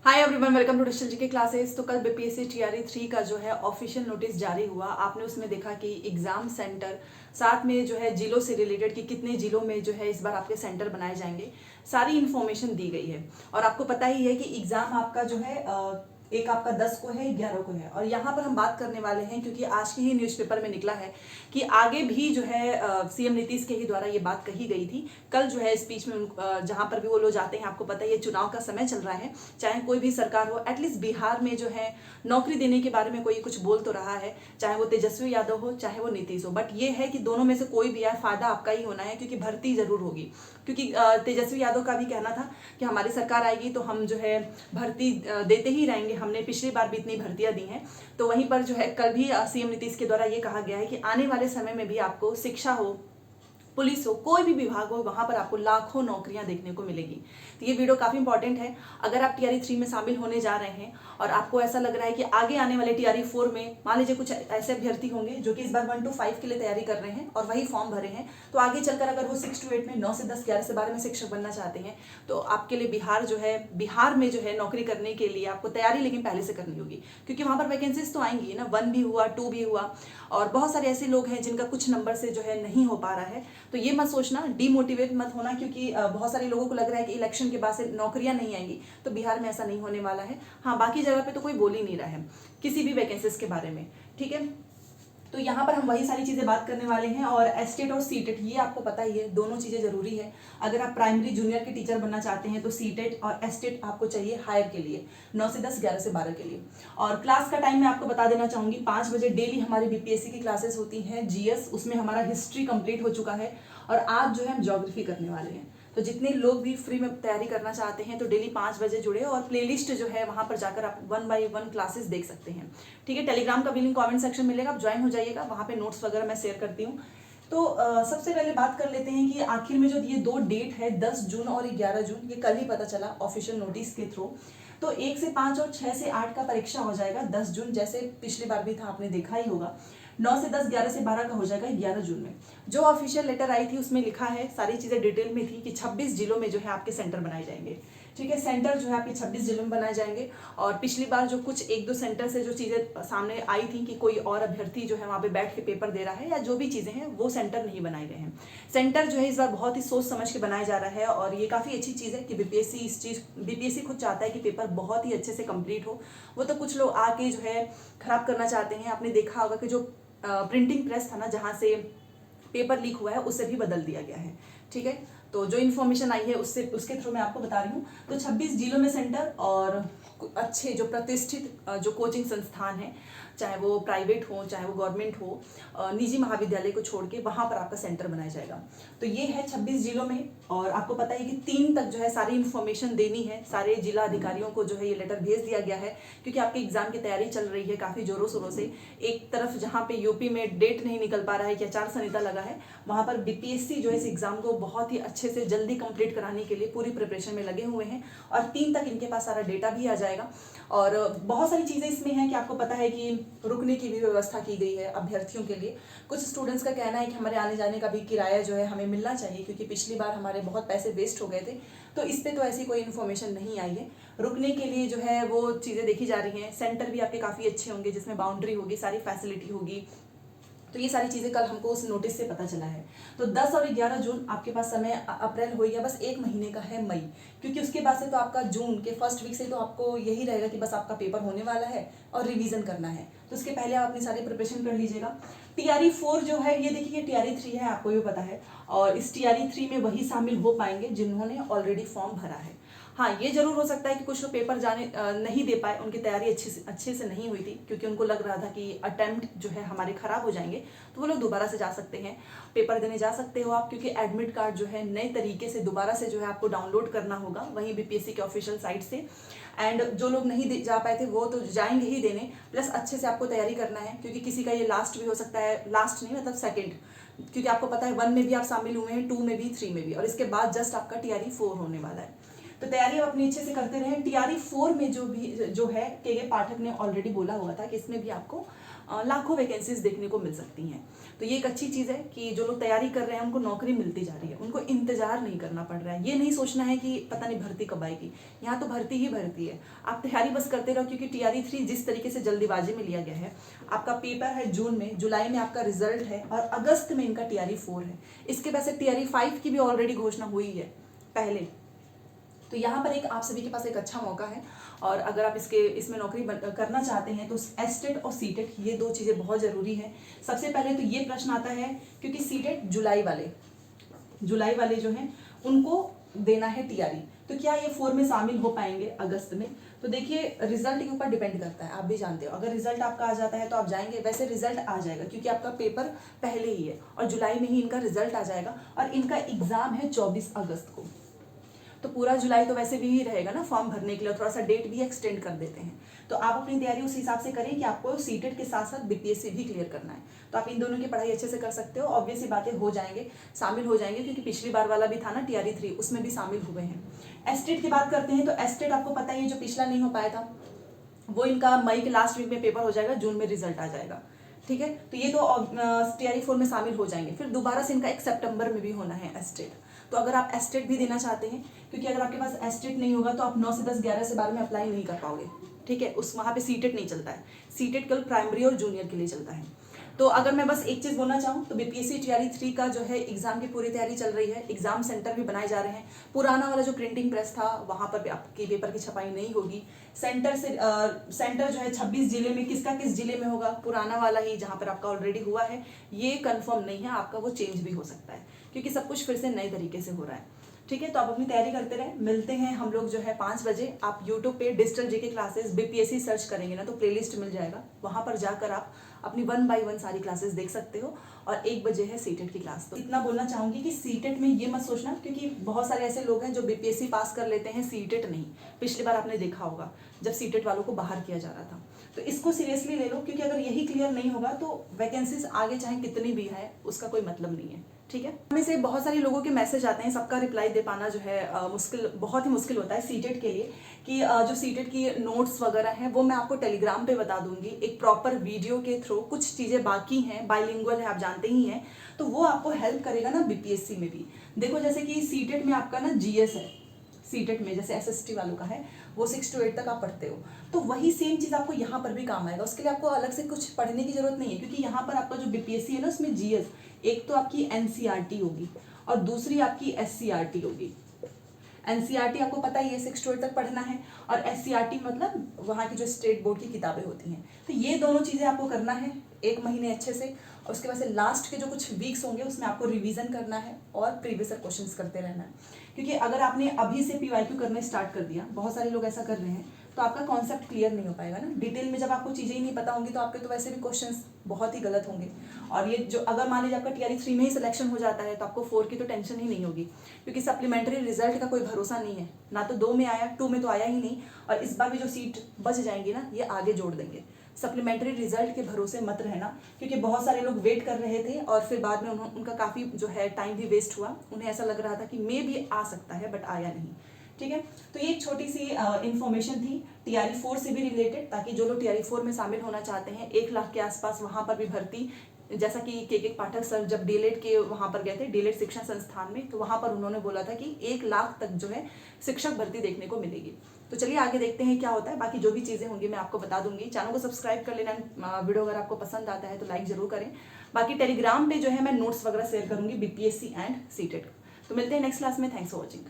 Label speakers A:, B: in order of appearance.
A: Hi everyone, welcome to digital GK classes. तो कल BPSC TRE 3 का जो है ऑफिशियल नोटिस जारी हुआ। आपने उसमें देखा कि एग्जाम सेंटर साथ में जो है जिलों से रिलेटेड कि कितने जिलों में जो है इस बार आपके सेंटर बनाए जाएंगे, सारी इन्फॉर्मेशन दी गई है। और आपको पता ही है कि एग्जाम आपका जो है एक आपका 10 को है, 11 को है। और यहाँ पर हम बात करने वाले हैं क्योंकि आज की ही न्यूज़पेपर में निकला है कि आगे भी जो है सीएम नीतीश के ही द्वारा ये बात कही गई थी। कल जो है स्पीच में जहाँ पर भी वो लोग जाते हैं, आपको पता है ये चुनाव का समय चल रहा है, चाहे कोई भी सरकार हो, एटलीस्ट बिहार में जो है नौकरी देने के बारे में कोई कुछ बोल तो रहा है, चाहे वो तेजस्वी यादव हो चाहे वो नीतीश हो। बट ये है कि दोनों में से कोई भी आए, फायदा आपका ही होना है क्योंकि भर्ती जरूर होगी। क्योंकि तेजस्वी यादव का भी कहना था कि हमारी सरकार आएगी तो हम जो है भर्ती देते ही रहेंगे, हमने पिछली बार भी इतनी भर्तियां दी हैं। तो वहीं पर जो है कल भी सीएम नीतीश के द्वारा ये कहा गया है कि आने वाले समय में भी आपको शिक्षा हो, पुलिस हो, कोई भी विभाग हो, वहां पर आपको लाखों नौकरियां देखने को मिलेगी। तो ये वीडियो काफी इंपॉर्टेंट है। अगर आप टीआरई 3 में शामिल होने जा रहे हैं और आपको ऐसा लग रहा है कि आगे आने वाले टीआरई 4 में मान लीजिए कुछ ऐसे अभ्यर्थी होंगे जो कि इस बार 1 to 5 के लिए तैयारी कर रहे हैं और वही फॉर्म भरे हैं, तो आगे चलकर अगर वो 6 to 8 में 9 से 10, 11 से 12 में शिक्षक बनना चाहते हैं, तो आपके लिए बिहार में जो है नौकरी करने के लिए आपको तैयारी लेकिन पहले से करनी होगी। क्योंकि वहां पर वैकेंसीज तो आएंगी ना, 1 भी हुआ, 2 भी हुआ, और बहुत सारे ऐसे लोग हैं जिनका कुछ नंबर से जो है नहीं हो पा रहा है। तो ये मत सोचना, डीमोटिवेट मत होना, क्योंकि बहुत सारे लोगों को लग रहा है कि इलेक्शन के बाद से नौकरियां नहीं आएंगी। तो बिहार में ऐसा नहीं होने वाला है। हाँ, बाकी जगह पे तो कोई बोल ही नहीं रहा है किसी भी वैकेंसीज के बारे में, ठीक है। तो यहाँ पर हम वही सारी चीज़ें बात करने वाले हैं। और एस्टेट और सीटेट, ये आपको पता ही है, दोनों चीज़ें जरूरी है। अगर आप प्राइमरी जूनियर के टीचर बनना चाहते हैं तो सीटेट और एस्टेट आपको चाहिए हायर के लिए, 9 से 10, 11 से 12 के लिए। और क्लास का टाइम मैं आपको बता देना चाहूँगी, 5 बजे डेली हमारी बीपीएससी की क्लासेस होती हैं। जीएस, उसमें हमारा हिस्ट्री कंप्लीट हो चुका है और आज जो है हम ज्योग्राफी करने वाले हैं। तो जितने लोग भी फ्री में तैयारी करना चाहते हैं तो डेली 5 बजे जुड़े, और प्लेलिस्ट जो है वहां पर जाकर आप 1 by 1 क्लासेस देख सकते हैं, ठीक है। टेलीग्राम का भी लिंक कमेंट सेक्शन में मिलेगा, आप ज्वाइन हो जाइएगा, वहां पे नोट्स वगैरह मैं शेयर करती हूँ। तो सबसे पहले बात कर लेते हैं कि आखिर में जो ये 2 डेट है, 10 जून और 11 जून, ये कल ही पता चला ऑफिशियल नोटिस के थ्रू। तो 1 से 5 और 6 से 8 का परीक्षा हो जाएगा 10 जून, जैसे पिछली बार भी था, आपने देखा ही होगा। 9 से 10, 11 से 12 का हो जाएगा 11 जून में। जो ऑफिशियल लेटर आई थी उसमें लिखा है, सारी चीज़ें डिटेल में थी कि 26 जिलों में जो है आपके सेंटर बनाए जाएंगे, ठीक है। सेंटर जो है आपके 26 जिलों में बनाए जाएंगे। और पिछली बार जो कुछ 1-2 सेंटर से जो चीज़ें सामने आई थी कि कोई और अभ्यर्थी जो है वहाँ पे बैठ के पेपर दे रहा है या जो भी चीज़ें हैं, वो सेंटर नहीं बनाए गए हैं। सेंटर जो है इस बार बहुत ही सोच समझ के बनाया जा रहा है और ये काफ़ी अच्छी चीज़ है कि बीपीएससी खुद चाहता है कि पेपर बहुत ही अच्छे से कंप्लीट हो। वो तो कुछ लोग आके जो है खराब करना चाहते हैं। आपने देखा होगा कि जो प्रिंटिंग प्रेस था ना, जहाँ से पेपर लीक हुआ है, उसे भी बदल दिया गया है, ठीक है। तो जो इन्फॉर्मेशन आई है उसके थ्रू मैं आपको बता रही हूँ। तो 26 जिलों में सेंटर, और अच्छे जो प्रतिष्ठित जो कोचिंग संस्थान हैं, चाहे वो प्राइवेट हो चाहे वो गवर्नमेंट हो, निजी महाविद्यालय को छोड़ के वहाँ पर आपका सेंटर बनाया जाएगा। तो ये है 26 जिलों में। और आपको पता है कि 3 तक जो है सारी इन्फॉर्मेशन देनी है, सारे जिला अधिकारियों को जो है ये लेटर भेज दिया गया है, क्योंकि आपके एग्जाम की तैयारी चल रही है काफ़ी जोरों शोरों से। एक तरफ जहाँ पे यूपी में डेट नहीं निकल पा रहा है कि आचार संहिता लगा है, वहाँ पर बीपीएससी जो है इस एग्जाम को बहुत ही अच्छे से जल्दी कंप्लीट कराने के लिए पूरी प्रिपरेशन में लगे हुए हैं। और 3 तक इनके पास सारा डेटा भी आ जाएगा। और बहुत सारी चीज़ें इसमें हैं कि आपको पता है कि रुकने की भी व्यवस्था की गई है अभ्यर्थियों के लिए। कुछ स्टूडेंट्स का कहना है कि हमारे आने जाने का भी किराया जो है हमें मिलना चाहिए, क्योंकि पिछली बार हमारे बहुत पैसे वेस्ट हो गए थे। तो इस पर तो ऐसी कोई इन्फॉर्मेशन नहीं आई है। रुकने के लिए जो है वो चीज़ें देखी जा रही हैं। सेंटर भी आपके काफ़ी अच्छे होंगे, जिसमें बाउंड्री होगी, सारी फैसिलिटी होगी। तो ये सारी चीज़ें कल हमको उस नोटिस से पता चला है। तो 10 और 11 जून आपके पास समय, अप्रैल हो गया, बस 1 महीने का है मई, क्योंकि उसके बाद से तो आपका जून के फर्स्ट वीक से तो आपको यही रहेगा कि बस आपका पेपर होने वाला है और रिवीजन करना है। तो उसके पहले आप अपनी सारी प्रिपरेशन कर लीजिएगा। टीआरई 4 जो है, ये देखिए टीआरई 3 है, आपको भी पता है। और इस टीआरई 3 में वही शामिल हो पाएंगे जिन्होंने ऑलरेडी फॉर्म भरा है। हाँ, ये जरूर हो सकता है कि कुछ लोग पेपर नहीं दे पाए, उनकी तैयारी अच्छे से नहीं हुई थी, क्योंकि उनको लग रहा था कि अटेम्प्ट जो है हमारे खराब हो जाएंगे, तो वो लोग दोबारा से जा सकते हैं, पेपर देने जा सकते हो आप। क्योंकि एडमिट कार्ड जो है नए तरीके से दोबारा से जो है आपको डाउनलोड करना होगा वहीं बीपीएससी के ऑफिशियल साइट से। एंड जो लोग नहीं जा पाए थे वो तो जाएंगे ही देने, प्लस अच्छे से आपको तैयारी करना है, क्योंकि किसी का ये लास्ट भी हो सकता है, लास्ट नहीं मतलब सेकेंड, क्योंकि आपको पता है 1 में भी आप शामिल हुए हैं, 2 में भी, 3 में भी, और इसके बाद जस्ट आपका टीआरई 4 होने वाला है। तो तैयारी आप अपनी अच्छे से करते रहें। टीआरई 4 में जो है के पाठक ने ऑलरेडी बोला हुआ था कि इसमें भी आपको लाखों वैकेंसीज देखने को मिल सकती हैं। तो ये एक अच्छी चीज़ है कि जो लोग तैयारी कर रहे हैं उनको नौकरी मिलती जा रही है, उनको इंतजार नहीं करना पड़ रहा है। ये नहीं सोचना है कि पता नहीं भर्ती कब आएगी, यहाँ तो भर्ती ही भर्ती है। आप तैयारी बस करते रहो, क्योंकि टीआरई 3 जिस तरीके से जल्दीबाजी में लिया गया है, आपका पेपर है जून में, जुलाई में आपका रिजल्ट है और अगस्त में इनका टीआरई 4 है। इसके वैसे टीआरई 5 की भी ऑलरेडी घोषणा हुई है पहले। तो यहाँ पर एक आप सभी के पास एक अच्छा मौका है, और अगर आप इसमें नौकरी करना चाहते हैं तो एस्टेट और सीटेट ये दो चीज़ें बहुत ज़रूरी है। सबसे पहले तो ये प्रश्न आता है, क्योंकि सीटेट जुलाई वाले जो हैं उनको देना है टीआरई, तो क्या ये 4 में शामिल हो पाएंगे अगस्त में? तो देखिए रिजल्ट के ऊपर डिपेंड करता है, आप भी जानते हो। अगर रिजल्ट आपका आ जाता है तो आप जाएंगे, वैसे रिजल्ट आ जाएगा क्योंकि आपका पेपर पहले ही है और जुलाई में ही इनका रिजल्ट आ जाएगा, और इनका एग्ज़ाम है 24 अगस्त को। तो पूरा जुलाई तो वैसे भी ही रहेगा ना फॉर्म भरने के लिए, थोड़ा सा डेट भी एक्सटेंड कर देते हैं। तो आप अपनी तैयारी उस हिसाब से करें कि आपको सीटेट के साथ साथ बीपीएससी भी क्लियर करना है। तो आप इन दोनों की पढ़ाई अच्छे से कर सकते हो, ऑब्वियस ही बातें हो जाएंगे, शामिल हो जाएंगे, क्योंकि पिछली बार वाला भी था ना टीआरई 3, उसमें भी शामिल हुए हैं। एस्टेट की बात करते हैं तो एस्टेट आपको पता ही है, जो पिछला नहीं हो पाया था वो इनका मई के लास्ट वीक में पेपर हो जाएगा, जून में रिजल्ट आ जाएगा। ठीक है, तो ये तो टीआरई 4 में शामिल हो जाएंगे। फिर दोबारा से इनका 1 सितंबर में भी होना है एस्टेट। तो अगर आप एस्टेट भी देना चाहते हैं, क्योंकि अगर आपके पास एस्टेट नहीं होगा तो आप 9 से 10, 11 से 12 में अप्लाई नहीं कर पाओगे। ठीक है, वहाँ पे सीटेट नहीं चलता है, सीटेट केवल प्राइमरी और जूनियर के लिए चलता है। तो अगर मैं बस एक चीज़ बोलना चाहूँ तो बीपीएससी टीआरई 3 का जो है एग्जाम की पूरी तैयारी चल रही है, एग्जाम सेंटर भी बनाए जा रहे हैं। पुराना वाला जो प्रिंटिंग प्रेस था वहाँ पर भी आपके पेपर की छपाई नहीं होगी। सेंटर जो है 26 जिले में, किसका किस जिले में होगा, पुराना वाला ही जहाँ पर आपका ऑलरेडी हुआ है ये कंफर्म नहीं है, आपका वो चेंज भी हो सकता है, क्योंकि सब कुछ फिर से नए तरीके से हो रहा है। ठीक है, तो आप अपनी तैयारी करते रहें। मिलते हैं हम लोग जो है 5 बजे। आप यूट्यूब पे digital GK classes BPSC search करेंगे ना तो प्लेलिस्ट मिल जाएगा, वहाँ पर जाकर आप अपनी 1 बाय 1 सारी क्लासेस देख सकते हो। और 1 बजे है सीटेट की क्लास। तो इतना बोलना चाहूँगी कि सीटेट में ये मत सोचना, क्योंकि बहुत सारे ऐसे लोग हैं जो बीपीएससी पास कर लेते हैं, सीटेट नहीं। पिछली बार आपने देखा होगा जब सीटेट वालों को बाहर किया जा रहा था। तो इसको सीरियसली ले लो, क्योंकि अगर यही क्लियर नहीं होगा तो वैकेंसीज आगे चाहे कितनी भी है उसका कोई मतलब नहीं है। ठीक है, हमें से बहुत सारे लोगों के मैसेज आते हैं, सबका रिप्लाई दे पाना जो है बहुत ही मुश्किल होता है सीटेट के लिए। कि जो सीटेट की नोट्स वगैरह हैं वो मैं आपको टेलीग्राम पे बता दूंगी एक प्रॉपर वीडियो के थ्रू। कुछ चीज़ें बाकी हैं, बाइलिंगुअल है आप जानते ही हैं, तो वो आपको हेल्प करेगा ना बीपीएससी में भी। देखो जैसे कि सीटेट में आपका ना जीएस है, सीटेट में जैसे एसएसटी वालों का है वो 6 to 8 तक आप पढ़ते हो, तो वही सेम चीज़ आपको यहाँ पर भी काम आएगा। उसके लिए आपको अलग से कुछ पढ़ने की जरूरत नहीं है, क्योंकि यहाँ पर आपका जो बीपीएससी है ना उसमें जीएस, एक तो आपकी एनसीईआरटी होगी और दूसरी आपकी एससीईआरटी होगी। एनसीईआरटी आपको पता ही है 6 to 8 तक पढ़ना है, और एससीईआरटी मतलब वहाँ की जो स्टेट बोर्ड की किताबें होती हैं। तो ये दोनों चीज़ें आपको करना है 1 महीने अच्छे से, और उसके बाद से लास्ट के जो कुछ वीक्स होंगे उसमें आपको रिवीजन करना है और प्रीवियस क्वेश्चंस करते रहना है। क्योंकि अगर आपने अभी से पीवाईक्यू करने स्टार्ट कर दिया, बहुत सारे लोग ऐसा कर रहे हैं, तो आपका कॉन्सेप्ट क्लियर नहीं हो पाएगा ना। डिटेल में जब आपको चीज़ें ही नहीं पता होंगी तो आपके तो वैसे भी क्वेश्चंस बहुत ही गलत होंगे। और ये जो अगर मान लीजिए आपका टीआरई 3 में ही सिलेक्शन हो जाता है तो आपको 4 की तो टेंशन ही नहीं होगी, क्योंकि सप्लीमेंट्री रिजल्ट का कोई भरोसा नहीं है ना। तो 2 में आया, 2 में तो आया ही नहीं, और इस बार भी जो सीट बच जाएंगी ना ये आगे जोड़ देंगे। सप्लीमेंट्री रिजल्ट के भरोसे मत रहना, क्योंकि बहुत सारे लोग वेट कर रहे थे और फिर बाद में उनका काफ़ी जो है टाइम भी वेस्ट हुआ। उन्हें ऐसा लग रहा था कि मे भी आ सकता है, बट आया नहीं। ठीक है, तो ये एक छोटी सी इन्फॉर्मेशन थी टीआरई 4 से भी रिलेटेड, ताकि जो लोग टीआरई 4 में शामिल होना चाहते हैं 1 लाख के आसपास वहाँ पर भी भर्ती, जैसा कि के पाठक सर जब डीएलएड के वहाँ पर गए थे, डीएलएड शिक्षण संस्थान में, तो वहाँ पर उन्होंने बोला था कि 1 लाख तक जो है शिक्षक भर्ती देखने को मिलेगी। तो चलिए आगे देखते हैं क्या होता है। बाकी जो भी चीज़ें होंगी मैं आपको बता दूंगी। चैनल को सब्सक्राइब कर लेना, वीडियो अगर आपको पसंद आता है तो लाइक जरूर करें। बाकी टेलीग्राम पे जो है मैं नोट्स वगैरह शेयर करूंगी बीपीएससी एंड सीटेट। तो मिलते हैं नेक्स्ट क्लास में। Thanks for watching.